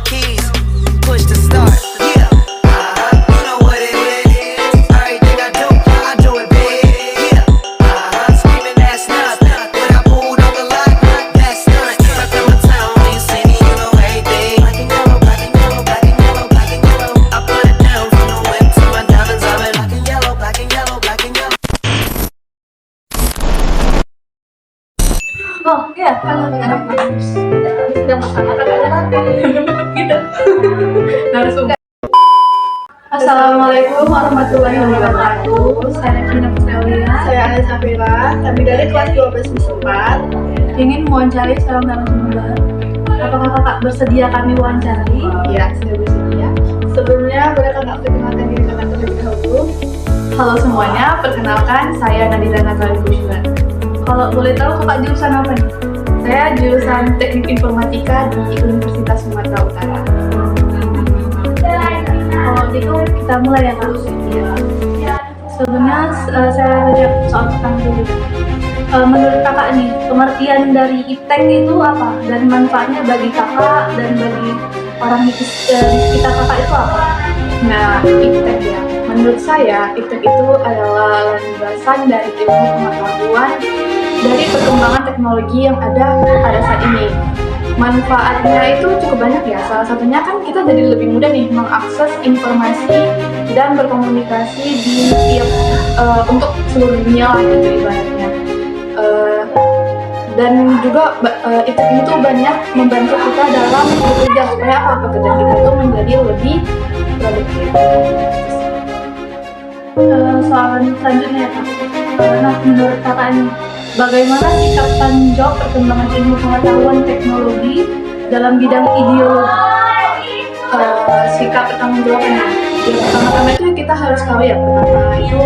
keys, push to start. Yeah, you know what it is. Everything I do it big. Yeah, screaming that's nothing. When I pulled on the lot, that's nothing. Right from the town, when you see me, you know everything. Black and yellow, black and yellow, black and yellow, black and yellow. I put it down from the whip to my diamonds. I've been black and yellow, black and yellow, black and yellow. Oh iya, kalau sekarang sedang masyarakat adalah gitu. Narasumber. Assalamualaikum warahmatullahi wabarakatuh. Saya Vina Putralia. Saya Ana Safira, kami dari kelas 12 4. Ingin mewawancari seorang narasumber. Apakah kakak bersedia kami wawancari? Ya, sudah bersedia. Sebelumnya, boleh kakak perkenalkan diri kakak terlebih dahulu? Halo semuanya, perkenalkan saya Nadira Natali Bushra. Kalau boleh tahu kakak jurusan apa nih? Saya jurusan Teknik Informatika di Universitas Sumatera Utara. Kalau gitu kita mulai ya kak. Sebelumnya saya lihat soal pertama dulu. Menurut kakak nih, pengertian dari iptek itu apa? Dan manfaatnya bagi kakak dan bagi orang di sekitar kakak itu apa? Nah, iptek ya. Menurut saya, iptek itu adalah landasan dari ilmu pengetahuan dari perkembangan teknologi yang ada pada saat ini. Manfaatnya itu cukup banyak ya. Salah satunya kan kita jadi lebih mudah nih mengakses informasi dan berkomunikasi di untuk seluruh dunia lah gitu ibaratnya. Dan juga iptek ini tuh banyak membantu kita dalam bekerja supaya pekerjaan kita itu menjadi lebih produktif. Soal selanjutnya ya kak. Nah, menurut kakak nih, bagaimana sikap tanggung jawab perkembangan ilmu pengetahuan teknologi dalam bidang ideologi? Sikap bertanggung jawabnya. Ya, pertama-tama itu kita harus tahu ya, pertama itu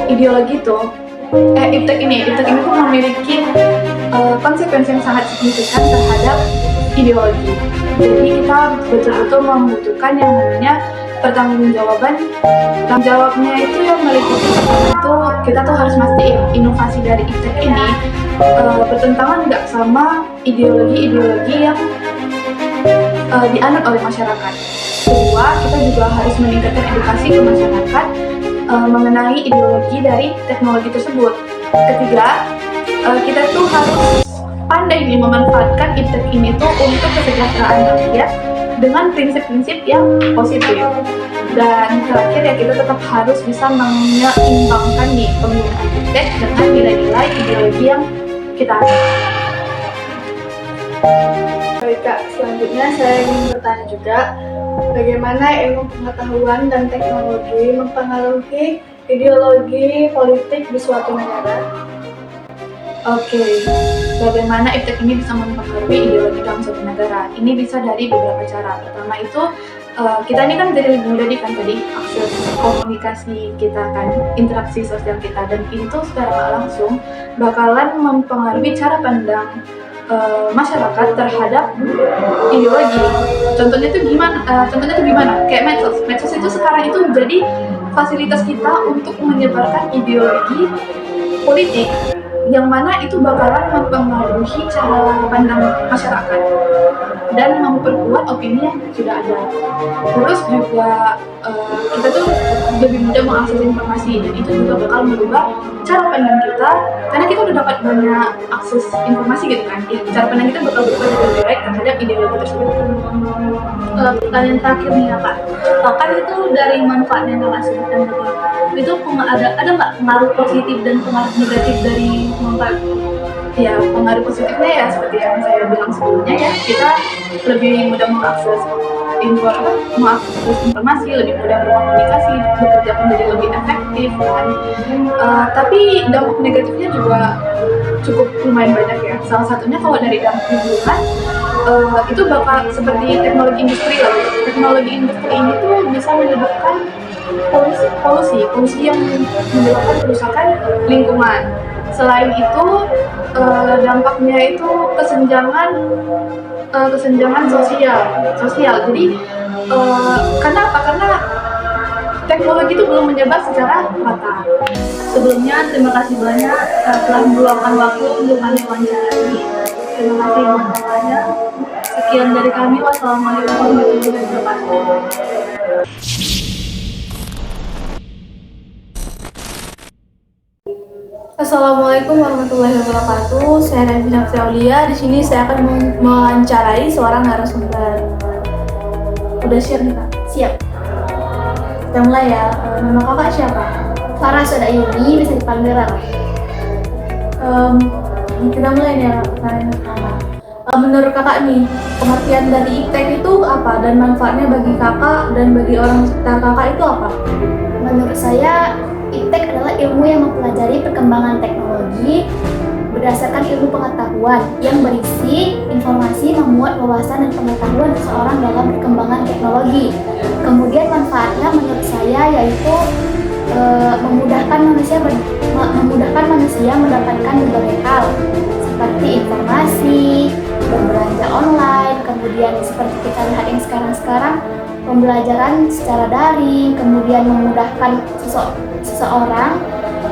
ideologi itu iptek ini tuh memiliki konsekuensi yang sangat signifikan terhadap ideologi. Jadi kita betul-betul membutuhkan yang namanya pertanggungjawaban. Tanggung jawabnya itu yang meliputi itu kita tuh harus mastiin inovasi dari iptek ini bertentangan nggak sama ideologi-ideologi yang dianut oleh masyarakat. Kedua, kita juga harus meningkatkan edukasi ke masyarakat mengenai ideologi dari teknologi tersebut. Ketiga, kita tuh harus pandai nih memanfaatkan iptek ini tuh untuk kesejahteraan rakyat dengan prinsip-prinsip yang positif. Dan terakhir ya, kita tetap harus bisa menyeimbangkan nih penggunaan iptek dengan nilai-nilai ideologi yang kita anut. Baik kak, selanjutnya saya ingin bertanya juga, bagaimana ilmu pengetahuan dan teknologi mempengaruhi ideologi politik di suatu negara? Oke, bagaimana iptek ini bisa mempengaruhi ideologi dalam suatu negara? Ini bisa dari beberapa cara. Pertama itu, kita ini kan jadi lebih mudah nih kan tadi akses komunikasi kita kan, interaksi sosial kita, dan itu secara nggak langsung bakalan mempengaruhi cara pandang masyarakat terhadap ideologi. Contohnya itu gimana? Kayak medsos itu sekarang itu menjadi fasilitas kita untuk menyebarkan ideologi politik yang mana itu bakalan mempengaruhi cara pandang masyarakat dan memperkuat opini yang sudah ada. Terus juga kita tuh lebih mudah mengakses informasi, dan itu juga bakal merubah cara pandang kita karena kita udah dapat banyak akses informasi gitu kan. Cara pandang kita bakal berubah lebih baik terhadap ideologi tersebut. Pertanyaan terakhir nih ya kak, kan itu dari manfaat yang kakak sebutkan tadi, itu ada nggak pengaruh positif dan pengaruh negatif dari manfaat? Ya, pengaruh positifnya ya seperti yang saya bilang sebelumnya ya, kita lebih mudah mengakses informasi, lebih mudah berkomunikasi, bekerja menjadi lebih efektif kan. Tapi dampak negatifnya juga cukup lumayan banyak ya. Salah satunya kalau dari dampak lingkungan, itu bakal seperti teknologi industri lah. Teknologi industri ini tuh bisa menyebabkan polusi yang menyebabkan kerusakan lingkungan. Selain itu, dampaknya itu kesenjangan sosial. Jadi karena apa? Karena teknologi itu belum menyebar secara rata. Sebelumnya terima kasih banyak telah meluangkan waktu untuk kami wawancara ini. Terima kasih banyak. Sekian dari kami. Wassalamualaikum warahmatullahi wabarakatuh. Assalamualaikum warahmatullahi wabarakatuh. Saya Revina Aulia. Di sini saya akan mewawancarai seorang narasumber. Udah siap nih, Kak? Siap. Kita mulai ya. Nama kakak siapa? Farah Sodayuni, bisa dipanggil Rara. Kita mulai nih ya, pertanyaan pertama. Menurut kakak nih, pengertian dari iptek itu apa dan manfaatnya bagi kakak dan bagi orang sekitar kakak itu apa? Menurut saya, iptek adalah ilmu yang mempelajari perkembangan teknologi berdasarkan ilmu pengetahuan yang berisi informasi memuat wawasan dan pengetahuan seseorang dalam perkembangan teknologi. Kemudian manfaatnya menurut saya yaitu memudahkan manusia mendapatkan berbagai hal seperti informasi, berbelanja online, kemudian seperti kita lihat yang sekarang pembelajaran secara daring, kemudian memudahkan seseorang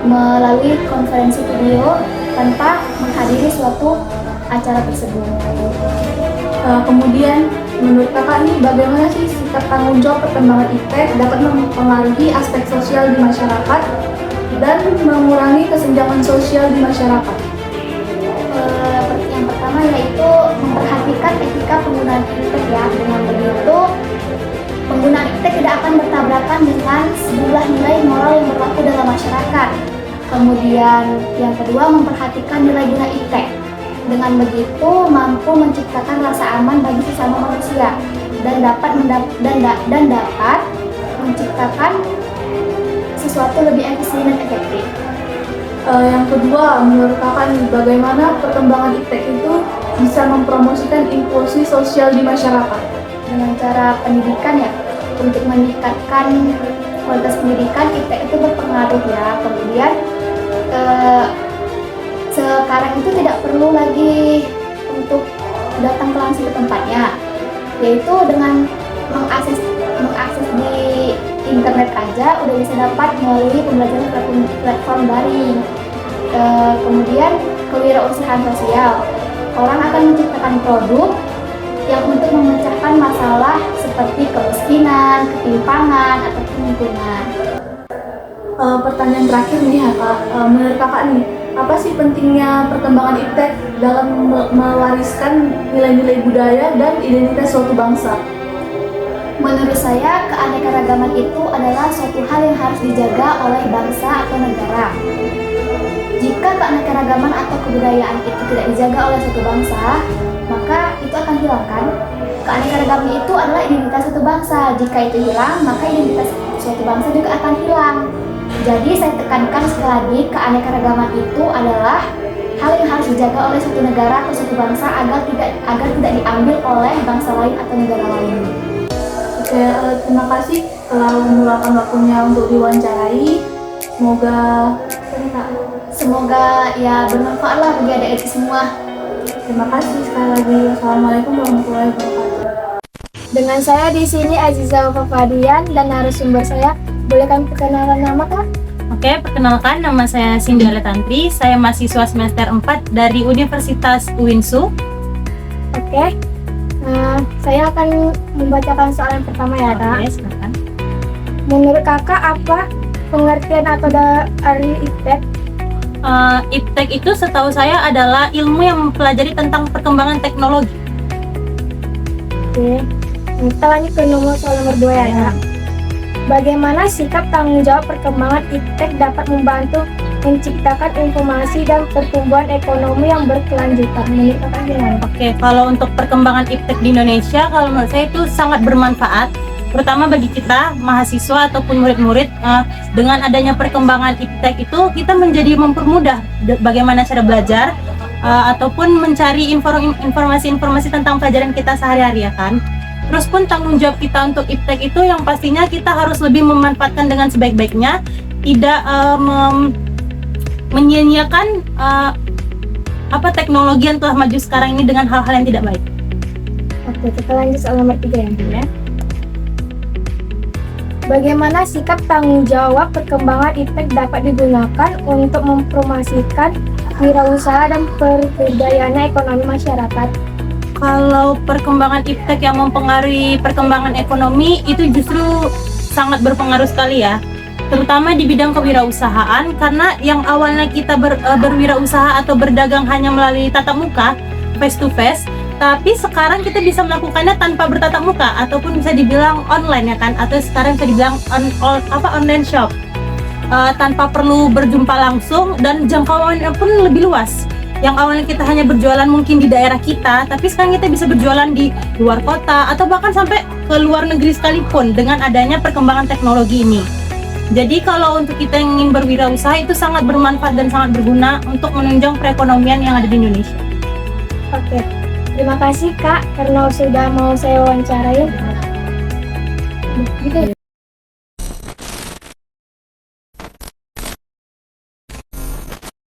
melalui konferensi video tanpa menghadiri suatu acara tersebut. Kemudian menurut kakak nih bagaimana sih sikap tanggung jawab perkembangan iptek dapat mempengaruhi aspek sosial di masyarakat dan mengurangi kesenjangan sosial di masyarakat? Yang pertama yaitu memperhatikan etika penggunaan iptek ya. Dengan begitu penggunaan iptek tidak akan bertabrakan dengan sejumlah nilai moral yang berlaku dalam masyarakat. Kemudian yang kedua memperhatikan nilai guna iptek. Dengan begitu mampu menciptakan rasa aman bagi sesama manusia dan dapat menciptakan sesuatu lebih efisien dan efektif. Yang kedua, menurut kakak nih bagaimana perkembangan iptek itu bisa mempromosikan inklusi sosial di masyarakat? Dengan cara pendidikan ya, untuk meningkatkan kualitas pendidikan iptek itu berpengaruh ya. Kemudian sekarang itu tidak perlu lagi untuk datang langsung ke tempatnya, yaitu dengan mengakses di internet aja udah bisa dapat melalui pembelajaran platform daring. Kemudian kewirausahaan sosial, orang akan menciptakan produk yang untuk memecahkan masalah seperti kemiskinan, ketimpangan, atau lingkungan. Pertanyaan terakhir nih ya Kak, menurut kakak nih apa sih pentingnya perkembangan iptek dalam mewariskan nilai-nilai budaya dan identitas suatu bangsa? Menurut saya, keanekaragaman itu adalah suatu hal yang harus dijaga oleh bangsa atau negara. Jika keanekaragaman atau kebudayaan itu tidak dijaga oleh suatu bangsa, maka itu akan hilang kan? Keanekaragaman itu adalah identitas suatu bangsa. Jika itu hilang, maka identitas suatu bangsa juga akan hilang. Jadi saya tekankan sekali lagi, keanekaragaman itu adalah hal yang harus dijaga oleh suatu negara atau suatu bangsa agar tidak diambil oleh bangsa lain atau negara lain. Oke, terima kasih telah meluangkan waktunya untuk diwawancarai. Semoga ya bermanfaat lah bagi adik-adik semua. Terima kasih sekali lagi. Wassalamualaikum warahmatullahi wabarakatuh. Dengan saya di sini Aziza Fafadian dan narasumber saya. Boleh kami perkenalkan nama Kak? Oke, perkenalkan nama saya Cindy Tantri. Saya mahasiswa semester 4 dari Universitas UINSU. Oke. Saya akan membacakan soalan pertama ya Kak. Oke, silakan. Menurut Kakak apa pengertian atau dari iptek? Iptek itu setahu saya adalah ilmu yang mempelajari tentang perkembangan teknologi. Oke. Kita lanjut ke soal nomor 2 ya Kak. Bagaimana sikap tanggung jawab perkembangan iptek dapat membantu menciptakan informasi dan pertumbuhan ekonomi yang berkelanjutan? Menurut Kakak gimana? Oke, kalau untuk perkembangan iptek di Indonesia, kalau menurut saya itu sangat bermanfaat, terutama bagi kita mahasiswa ataupun murid-murid. Dengan adanya perkembangan iptek itu kita menjadi mempermudah bagaimana cara belajar ataupun mencari informasi-informasi tentang pelajaran kita sehari-hari ya kan. Terus pun tanggung jawab kita untuk iptek itu yang pastinya kita harus lebih memanfaatkan dengan sebaik-baiknya, tidak menyia-nyiakan teknologi yang telah maju sekarang ini dengan hal-hal yang tidak baik. Oke, kita lanjut soal nomor 3 ya. Bagaimana sikap tanggung jawab perkembangan iptek dapat digunakan untuk mempromosikan wirausaha dan pemberdayaan ekonomi masyarakat? Kalau perkembangan iptek yang mempengaruhi perkembangan ekonomi itu justru sangat berpengaruh sekali ya, terutama di bidang kewirausahaan, karena yang awalnya kita berwirausaha atau berdagang hanya melalui tatap muka, face to face, tapi sekarang kita bisa melakukannya tanpa bertatap muka ataupun bisa dibilang online ya kan, atau sekarang bisa dibilang online shop, tanpa perlu berjumpa langsung, dan jangkauannya pun lebih luas. Yang awalnya kita hanya berjualan mungkin di daerah kita, tapi sekarang kita bisa berjualan di luar kota atau bahkan sampai ke luar negeri sekalipun dengan adanya perkembangan teknologi ini. Jadi kalau untuk kita yang ingin berwirausaha itu sangat bermanfaat dan sangat berguna untuk menunjang perekonomian yang ada di Indonesia. Oke, terima kasih Kak karena sudah mau saya wawancarai. Gitu.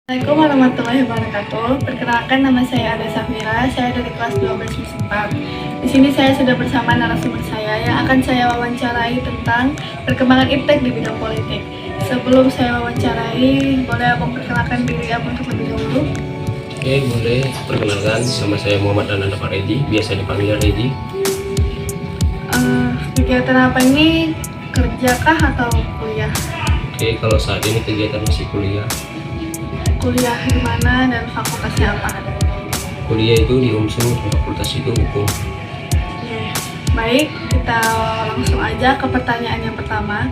Assalamualaikum warahmatullahi wabarakatuh. Perkenalkan, nama saya Ada Safira. Saya dari kelas 12 MIS 4. Di sini saya sudah bersama narasumber saya yang akan saya wawancarai tentang perkembangan iptek di bidang politik. Sebelum saya wawancarai, boleh abang perkenalkan diri abang untuk lebih dahulu? Oke, boleh. Perkenalkan, nama saya Muhammad Ananda Faredi, biasa dipanggil Redi. Kegiatan apa ini? Kerjakah atau kuliah? Oke, kalau saat ini kegiatan masih kuliah. Kuliah di mana dan fakultasnya apa? Kuliah itu di UMSU, fakultas itu hukum. Oke, baik, kita langsung aja ke pertanyaan yang pertama.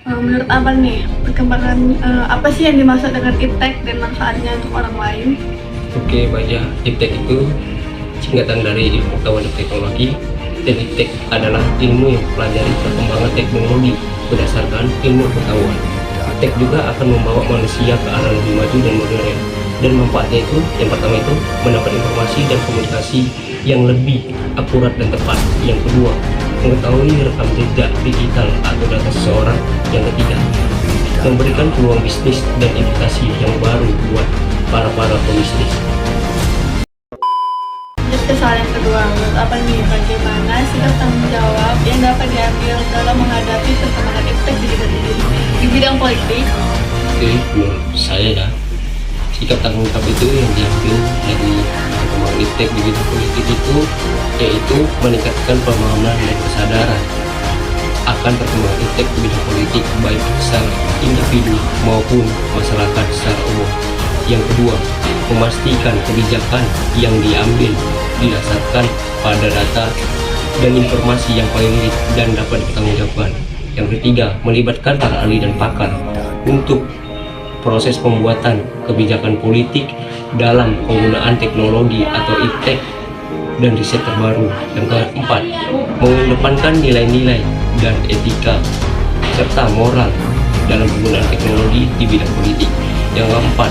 Menurut abang nih, perkembangan apa sih yang dimaksud dengan iptek dan manfaatnya untuk orang lain? Oke, baik ya. Iptek itu singkatan dari ilmu pengetahuan dan teknologi. Dan iptek adalah ilmu yang mempelajari perkembangan teknologi berdasarkan ilmu pengetahuan. Iptek juga akan membawa manusia ke arah lebih maju dan modern. Dan manfaatnya itu, yang pertama itu mendapat informasi dan komunikasi yang lebih akurat dan tepat. Yang kedua, mengetahui rekam jejak digital atau data seseorang. Yang ketiga, memberikan peluang bisnis dan investasi yang baru buat para pebisnis. Lanjut ke soal yang kedua, menurut abang nih, bagaimana sikap tanggung jawab yang dapat diambil dalam menghadapi perkembangan iptek di bidang politik? Oke, menurut saya ya, sikap tanggung jawab itu yang diambil dari perkembangan iptek di bidang politik itu yaitu meningkatkan pemahaman dan kesadaran akan perkembangan iptek di bidang politik baik secara individu maupun masyarakat secara umum. Yang kedua, memastikan kebijakan yang diambil didasarkan pada data dan informasi yang valid dan dapat dipertanggungjawabkan. Yang ketiga, melibatkan para ahli dan pakar untuk proses pembuatan kebijakan politik dalam penggunaan teknologi atau iptek dan riset terbaru. Yang keempat, mengedepankan nilai-nilai dan etika serta moral dalam penggunaan teknologi di bidang politik. Yang keempat,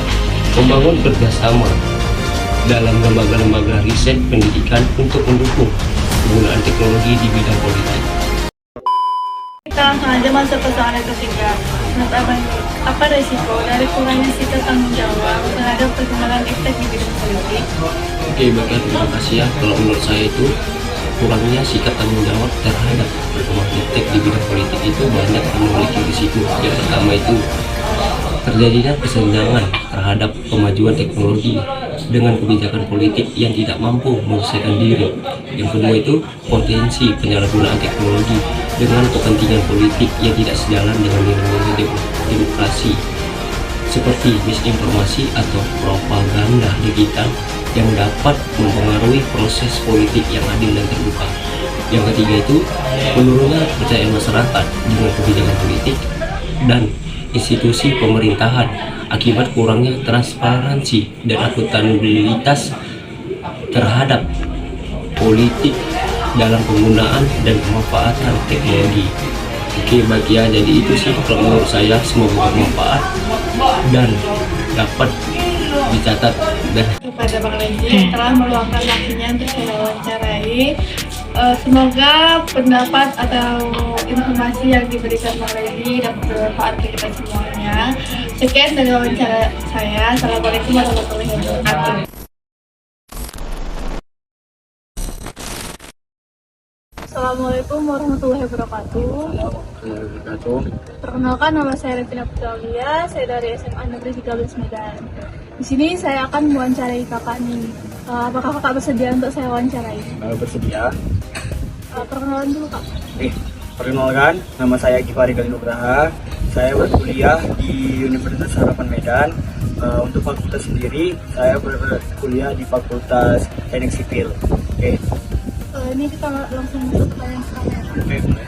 membangun kerjasama dalam lembaga-lembaga riset pendidikan untuk mendukung penggunaan teknologi di bidang politik. Kita langsung aja masuk ke soal yang ketiga. Menurut abang, apa resiko dari kurangnya sikap tanggung jawab terhadap perkembangan iptek di bidang politik? Oke, baiklah, terima kasih ya. Kalau menurut saya itu kurangnya sikap tanggung jawab terhadap perkembangan iptek di bidang politik itu banyak memiliki risiko. Yang pertama itu terjadinya kesenjangan terhadap kemajuan teknologi dengan kebijakan politik yang tidak mampu menyelesaikan diri. Yang kedua itu potensi penyalahgunaan teknologi dengan kepentingan politik yang tidak sejalan dengan nilai-nilai demokrasi seperti misinformasi atau propaganda digital yang dapat mempengaruhi proses politik yang adil dan terbuka. Yang ketiga itu menurunnya kepercayaan masyarakat dengan kebijakan politik dan institusi pemerintahan akibat kurangnya transparansi dan akuntabilitas terhadap politik dalam penggunaan dan pemanfaatan teknologi. Oke, baik ya, jadi itu sih kalau menurut saya, semoga bermanfaat dan dapat dicatat. Dan Kepada Bang Renji yang telah meluangkan waktunya untuk saya wawancarai. Semoga pendapat atau informasi yang diberikan Bang Renji dapat bermanfaat bagi kita semuanya. Sekian dari wawancara saya. Assalamualaikum warahmatullahi wabarakatuh. Assalamualaikum warahmatullahi wabarakatuh. Perkenalkan, nama saya Revina Putralia. Saya dari SMA Negeri 13 Medan. Di sini saya akan mewawancarai kakak nih. Apakah kakak bersedia untuk saya wawancarai? Bersedia. Perkenalan dulu kak. Perkenalkan, nama saya Gifari Galinugraha. Saya berkuliah di Universitas Harapan Medan. Untuk fakultas sendiri, saya berkuliah di Fakultas Teknik Sipil. Oke. Ini kita langsung masuk ke pertanyaan pertama ya kak. Oke, boleh.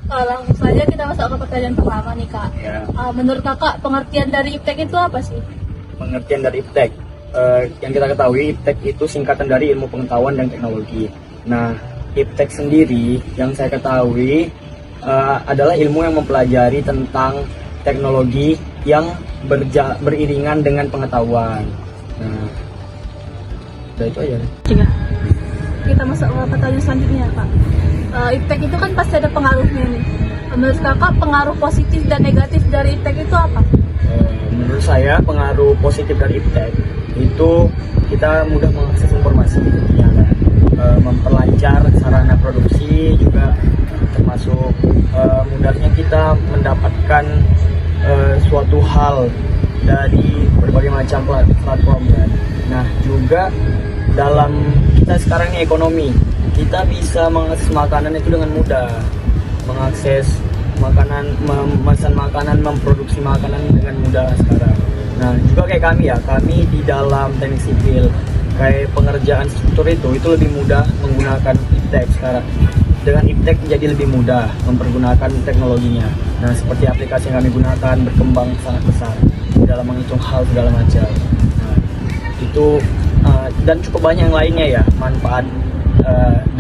Langsung saja kita masuk ke pertanyaan pertama nih kak. Ya. Menurut kakak pengertian dari IPTEK itu apa sih? Pengertian dari IPTEK. Yang kita ketahui, IPTEK itu singkatan dari Ilmu Pengetahuan dan Teknologi. Nah, IPTEK sendiri yang saya ketahui adalah ilmu yang mempelajari tentang teknologi yang beriringan dengan pengetahuan. Nah, udah itu aja. Kita masuk ke pertanyaan selanjutnya kak. IPTEK itu kan pasti ada pengaruhnya nih. Menurut kakak pengaruh positif dan negatif dari IPTEK itu apa? Menurut saya pengaruh positif dari IPTEK itu kita mudah mengakses informasi tentunya kan. Memperlancar sarana produksi juga, termasuk mudahnya kita mendapatkan suatu hal dari berbagai macam platform kan. Nah, juga dalam kita sekarang ini ekonomi, kita bisa mengakses makanan itu dengan mudah, mengakses makanan, memesan makanan, memproduksi makanan dengan mudah sekarang. Nah, juga kayak kami di dalam teknik sipil, kayak pengerjaan struktur itu lebih mudah menggunakan IPTEK sekarang. Dengan IPTEK menjadi lebih mudah mempergunakan teknologinya. Nah, seperti aplikasi yang kami gunakan berkembang sangat besar dalam menghitung hal segala macam. Nah, itu dan cukup banyak yang lainnya ya, manfaat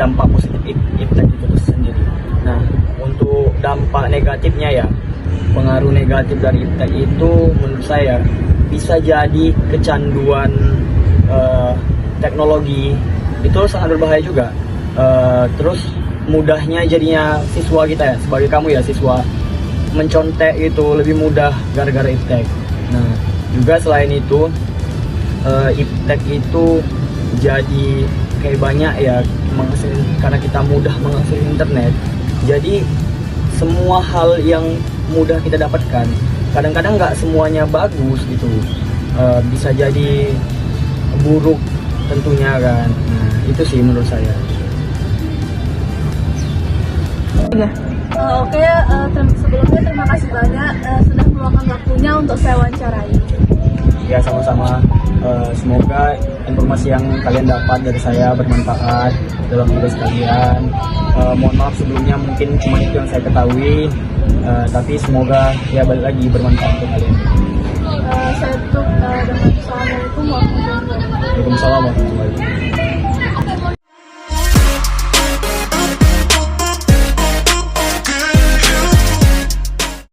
dampak positif IPTEK itu sendiri. Nah, untuk dampak negatifnya ya, pengaruh negatif dari IPTEK itu menurut saya bisa jadi kecanduan teknologi, itu sangat berbahaya juga. Terus mudahnya jadinya siswa kita ya, sebagai kamu ya siswa, mencontek itu lebih mudah gara-gara IPTEK. Nah, juga selain itu IPTEK itu jadi kayak banyak ya karena kita mudah mengakses internet. Jadi semua hal yang mudah kita dapatkan, kadang-kadang nggak semuanya bagus gitu, bisa jadi buruk tentunya kan. Nah, itu sih menurut saya. Sebelumnya terima kasih banyak sudah meluangkan waktunya untuk saya wawancarai. Ya, sama-sama. Semoga informasi yang kalian dapat dari saya bermanfaat dalam tugas kalian. Mohon maaf sebelumnya, mungkin cuma itu yang saya ketahui, tapi semoga ya balik lagi bermanfaat untuk kalian. Saya tutup